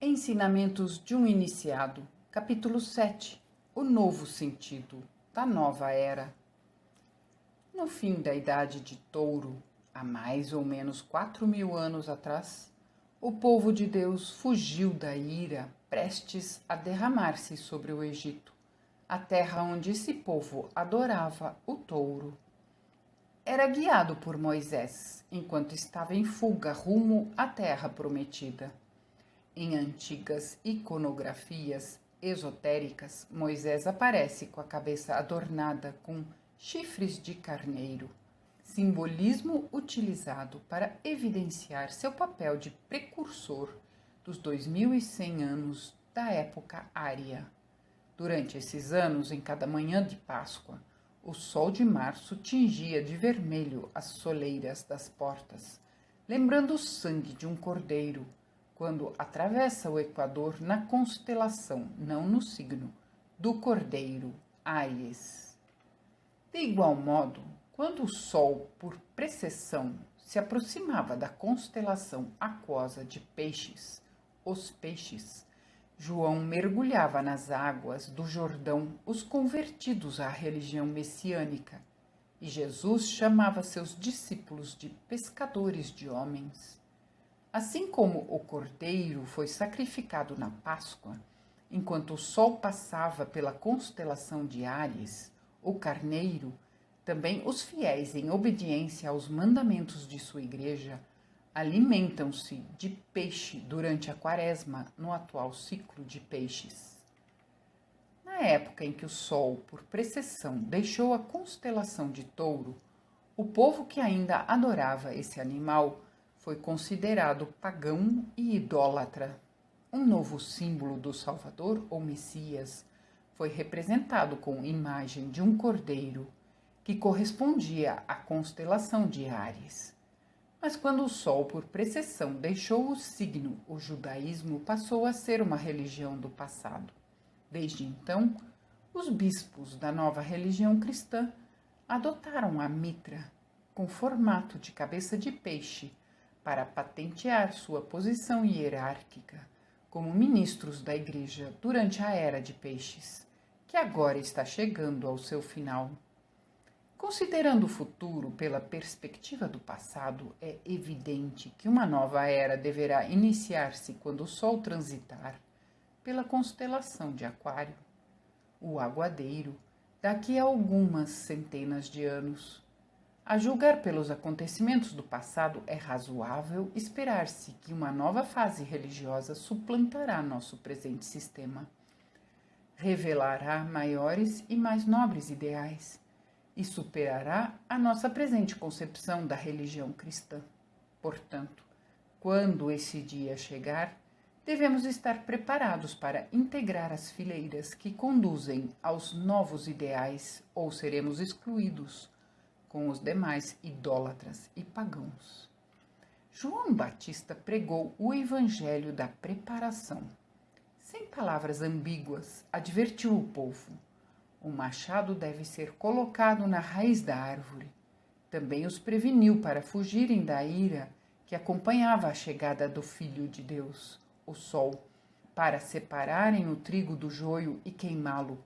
Ensinamentos de um Iniciado, capítulo 7. O novo sentido da nova era. No fim da Idade de Touro, há mais ou menos 4.000 anos atrás, o povo de Deus fugiu da ira prestes a derramar-se sobre o Egito, a terra onde esse povo adorava o touro. Era guiado por Moisés, enquanto estava em fuga rumo à terra prometida. Em antigas iconografias esotéricas, Moisés aparece com a cabeça adornada com chifres de carneiro, simbolismo utilizado para evidenciar seu papel de precursor dos 2100 anos da época ária. Durante esses anos, em cada manhã de Páscoa, o sol de março tingia de vermelho as soleiras das portas, lembrando o sangue de um cordeiro, quando atravessa o Equador na constelação, não no signo, do Cordeiro, Áries. De igual modo, quando o Sol, por precessão, se aproximava da constelação aquosa de Peixes, os peixes, João mergulhava nas águas do Jordão os convertidos à religião messiânica, e Jesus chamava seus discípulos de pescadores de homens. Assim como o cordeiro foi sacrificado na Páscoa, enquanto o sol passava pela constelação de Áries, o carneiro, também os fiéis, em obediência aos mandamentos de sua igreja, alimentam-se de peixe durante a quaresma no atual ciclo de peixes. Na época em que o sol, por precessão, deixou a constelação de Touro, o povo que ainda adorava esse animal foi considerado pagão e idólatra. Um novo símbolo do Salvador ou Messias foi representado com imagem de um cordeiro, que correspondia à constelação de Áries. Mas quando o sol, por precessão, deixou o signo, o judaísmo passou a ser uma religião do passado. Desde então, os bispos da nova religião cristã adotaram a mitra, com formato de cabeça de peixe, para patentear sua posição hierárquica como ministros da Igreja durante a Era de Peixes, que agora está chegando ao seu final. Considerando o futuro pela perspectiva do passado, é evidente que uma nova era deverá iniciar-se quando o Sol transitar pela constelação de Aquário, o aguadeiro, daqui a algumas centenas de anos. A julgar pelos acontecimentos do passado, é razoável esperar-se que uma nova fase religiosa suplantará nosso presente sistema. Revelará maiores e mais nobres ideais e superará a nossa presente concepção da religião cristã. Portanto, quando esse dia chegar, devemos estar preparados para integrar as fileiras que conduzem aos novos ideais ou seremos excluídos com os demais idólatras e pagãos. João Batista pregou o evangelho da preparação. Sem palavras ambíguas, advertiu o povo: o machado deve ser colocado na raiz da árvore. Também os preveniu para fugirem da ira que acompanhava a chegada do Filho de Deus, o Sol, para separarem o trigo do joio e queimá-lo.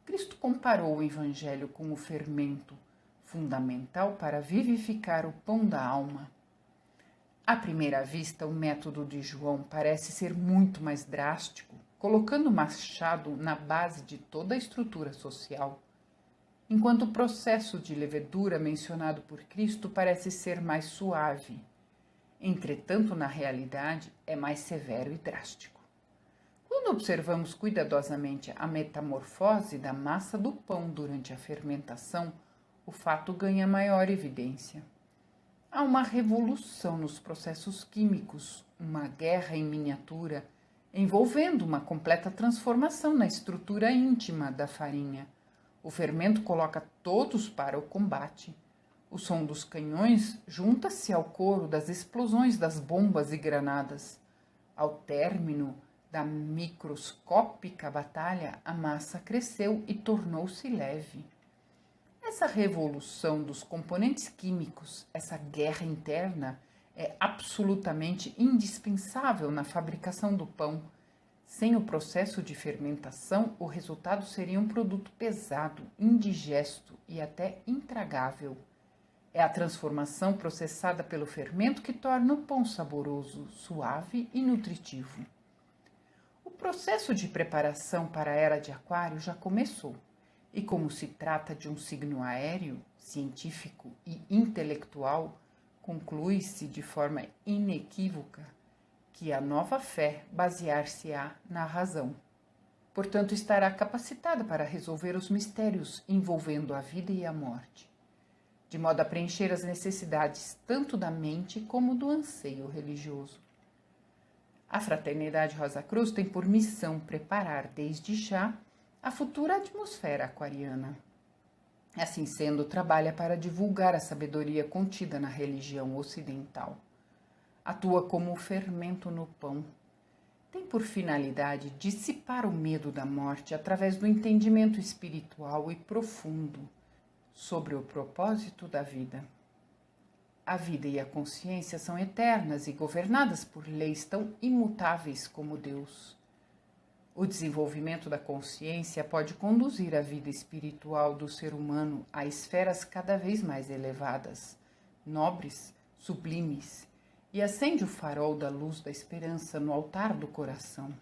Cristo comparou o evangelho com o fermento, fundamental para vivificar o pão da alma. À primeira vista, o método de João parece ser muito mais drástico, colocando o machado na base de toda a estrutura social, enquanto o processo de levedura mencionado por Cristo parece ser mais suave. Entretanto, na realidade, é mais severo e drástico. Quando observamos cuidadosamente a metamorfose da massa do pão durante a fermentação, o fato ganha maior evidência. Há uma revolução nos processos químicos, uma guerra em miniatura, envolvendo uma completa transformação na estrutura íntima da farinha. O fermento coloca todos para o combate. O som dos canhões junta-se ao coro das explosões das bombas e granadas. Ao término da microscópica batalha, a massa cresceu e tornou-se leve. Essa revolução dos componentes químicos, essa guerra interna, é absolutamente indispensável na fabricação do pão Sem o processo de fermentação, o resultado seria um produto pesado, indigesto e até intragável. É a transformação processada pelo fermento que torna o pão saboroso, suave e nutritivo. O processo de preparação para a era de Aquário já começou, e como se trata de um signo aéreo, científico e intelectual, conclui-se de forma inequívoca que a nova fé basear-se-á na razão. Portanto, estará capacitada para resolver os mistérios envolvendo a vida e a morte, de modo a preencher as necessidades tanto da mente como do anseio religioso. A Fraternidade Rosa Cruz tem por missão preparar desde já a futura atmosfera aquariana. Assim sendo, trabalha para divulgar a sabedoria contida na religião ocidental. Atua como o fermento no pão. Tem por finalidade dissipar o medo da morte através do entendimento espiritual e profundo sobre o propósito da vida. A vida e a consciência são eternas e governadas por leis tão imutáveis como Deus. O desenvolvimento da consciência pode conduzir a vida espiritual do ser humano a esferas cada vez mais elevadas, nobres, sublimes, e acende o farol da luz da esperança no altar do coração.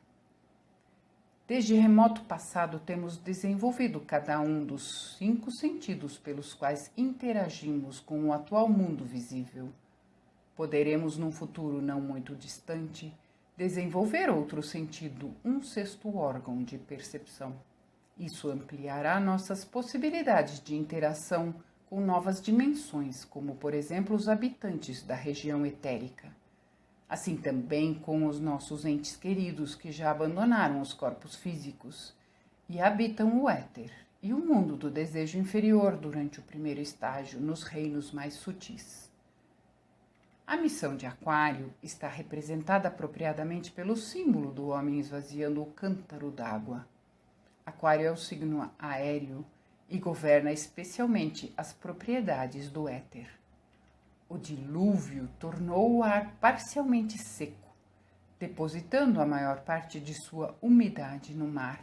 Desde remoto passado temos desenvolvido cada um dos 5 sentidos pelos quais interagimos com o atual mundo visível. Poderemos, num futuro não muito distante, desenvolver outro sentido, um 6º órgão de percepção. Isso ampliará nossas possibilidades de interação com novas dimensões, como, por exemplo, os habitantes da região etérica. Assim também com os nossos entes queridos que já abandonaram os corpos físicos e habitam o éter e o mundo do desejo inferior durante o primeiro estágio, nos reinos mais sutis. A missão de Aquário está representada apropriadamente pelo símbolo do homem esvaziando o cântaro d'água. Aquário é o signo aéreo e governa especialmente as propriedades do éter. O dilúvio tornou o ar parcialmente seco, depositando a maior parte de sua umidade no mar.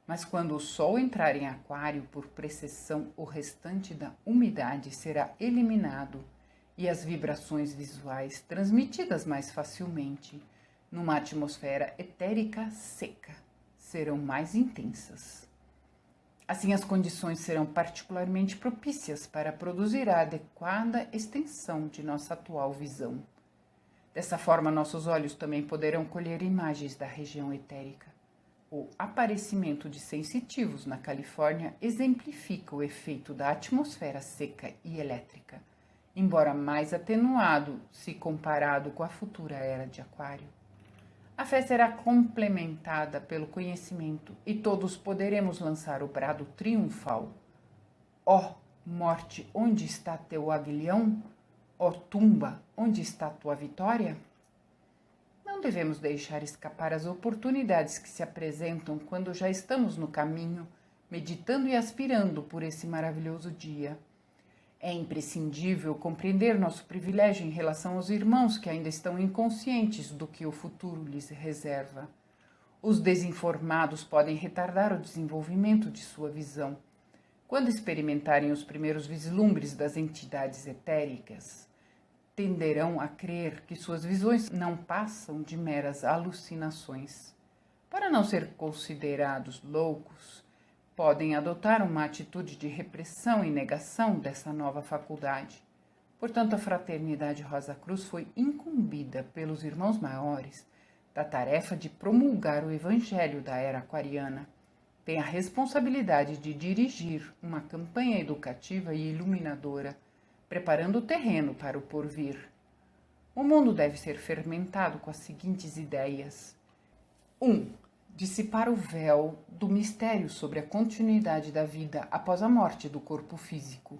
Mas quando o Sol entrar em Aquário por precessão, o restante da umidade será eliminado e as vibrações visuais transmitidas mais facilmente numa atmosfera etérica seca serão mais intensas. Assim, as condições serão particularmente propícias para produzir a adequada extensão de nossa atual visão. Dessa forma, nossos olhos também poderão colher imagens da região etérica. O aparecimento de sensitivos na Califórnia exemplifica o efeito da atmosfera seca e elétrica, embora mais atenuado se comparado com a futura era de Aquário. A fé será complementada pelo conhecimento e todos poderemos lançar o brado triunfal. Ó morte, onde está teu aguilhão? Ó tumba, onde está tua vitória? Não devemos deixar escapar as oportunidades que se apresentam quando já estamos no caminho, meditando e aspirando por esse maravilhoso dia. É imprescindível compreender nosso privilégio em relação aos irmãos que ainda estão inconscientes do que o futuro lhes reserva. Os desinformados podem retardar o desenvolvimento de sua visão. Quando experimentarem os primeiros vislumbres das entidades etéricas, tenderão a crer que suas visões não passam de meras alucinações. Para não ser considerados loucos, podem adotar uma atitude de repressão e negação dessa nova faculdade. Portanto, a Fraternidade Rosa Cruz foi incumbida pelos irmãos maiores da tarefa de promulgar o Evangelho da era aquariana. Tem a responsabilidade de dirigir uma campanha educativa e iluminadora, preparando o terreno para o porvir. O mundo deve ser fermentado com as seguintes ideias. 1. Dissipar o véu do mistério sobre a continuidade da vida após a morte do corpo físico.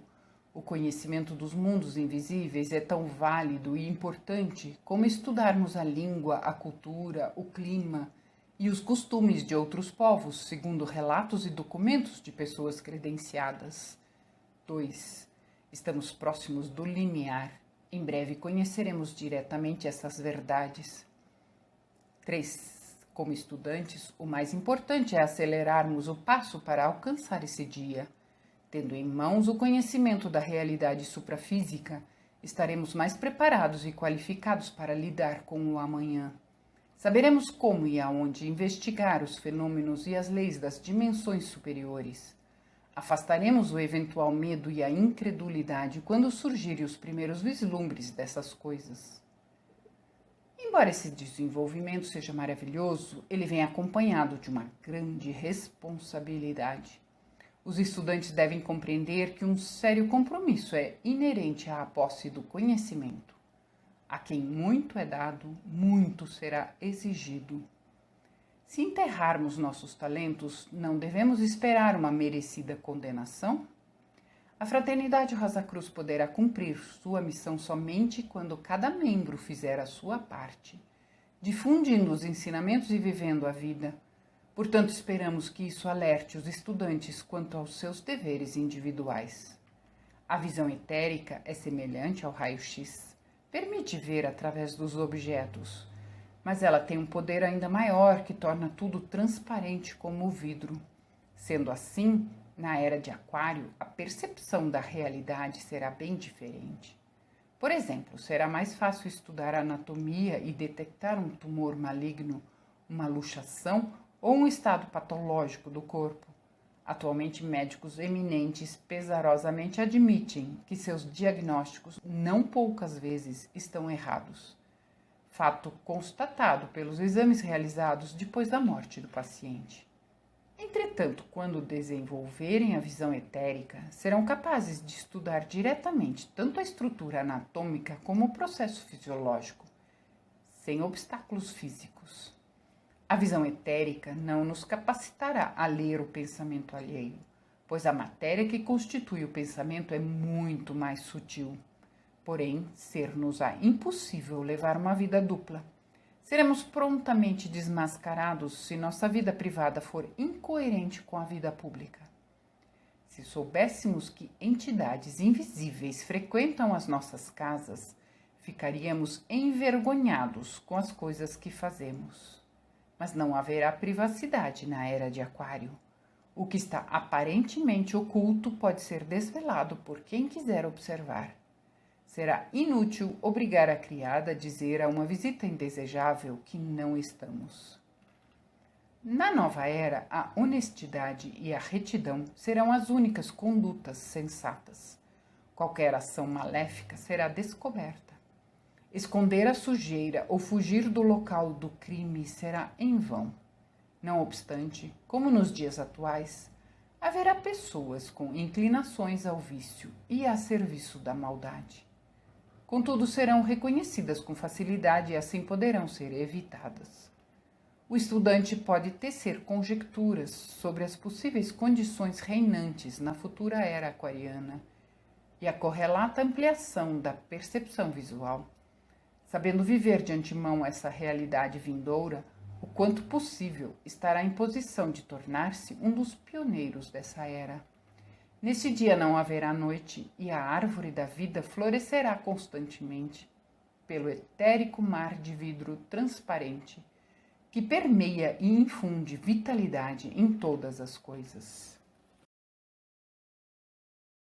O conhecimento dos mundos invisíveis é tão válido e importante como estudarmos a língua, a cultura, o clima e os costumes de outros povos, segundo relatos e documentos de pessoas credenciadas. 2. Estamos próximos do limiar. Em breve conheceremos diretamente essas verdades. 3. Como estudantes, o mais importante é acelerarmos o passo para alcançar esse dia. Tendo em mãos o conhecimento da realidade suprafísica, estaremos mais preparados e qualificados para lidar com o amanhã. Saberemos como e aonde investigar os fenômenos e as leis das dimensões superiores. Afastaremos o eventual medo e a incredulidade quando surgirem os primeiros vislumbres dessas coisas. Embora esse desenvolvimento seja maravilhoso, ele vem acompanhado de uma grande responsabilidade. Os estudantes devem compreender que um sério compromisso é inerente à posse do conhecimento. A quem muito é dado, muito será exigido. Se enterrarmos nossos talentos, não devemos esperar uma merecida condenação? A Fraternidade Rosa Cruz poderá cumprir sua missão somente quando cada membro fizer a sua parte, difundindo os ensinamentos e vivendo a vida. Portanto, esperamos que isso alerte os estudantes quanto aos seus deveres individuais. A visão etérica é semelhante ao raio-x. Permite ver através dos objetos, mas ela tem um poder ainda maior que torna tudo transparente como o vidro. Sendo assim, na era de Aquário, a percepção da realidade será bem diferente. Por exemplo, será mais fácil estudar anatomia e detectar um tumor maligno, uma luxação ou um estado patológico do corpo. Atualmente, médicos eminentes pesarosamente admitem que seus diagnósticos não poucas vezes estão errados. Fato constatado pelos exames realizados depois da morte do paciente. Entretanto, quando desenvolverem a visão etérica, serão capazes de estudar diretamente tanto a estrutura anatômica como o processo fisiológico, sem obstáculos físicos. A visão etérica não nos capacitará a ler o pensamento alheio, pois a matéria que constitui o pensamento é muito mais sutil. Porém, ser-nos-á impossível levar uma vida dupla. Seremos prontamente desmascarados se nossa vida privada for incoerente com a vida pública. Se soubéssemos que entidades invisíveis frequentam as nossas casas, ficaríamos envergonhados com as coisas que fazemos. Mas não haverá privacidade na era de Aquário. O que está aparentemente oculto pode ser desvelado por quem quiser observar. Será inútil obrigar a criada a dizer a uma visita indesejável que não estamos. Na nova era, a honestidade e a retidão serão as únicas condutas sensatas. Qualquer ação maléfica será descoberta. Esconder a sujeira ou fugir do local do crime será em vão. Não obstante, como nos dias atuais, haverá pessoas com inclinações ao vício e a serviço da maldade. Contudo, serão reconhecidas com facilidade e assim poderão ser evitadas. O estudante pode tecer conjecturas sobre as possíveis condições reinantes na futura era aquariana e a correlata ampliação da percepção visual. Sabendo viver de antemão essa realidade vindoura, o quanto possível estará em posição de tornar-se um dos pioneiros dessa era. Nesse dia não haverá noite e a árvore da vida florescerá constantemente pelo etérico mar de vidro transparente que permeia e infunde vitalidade em todas as coisas.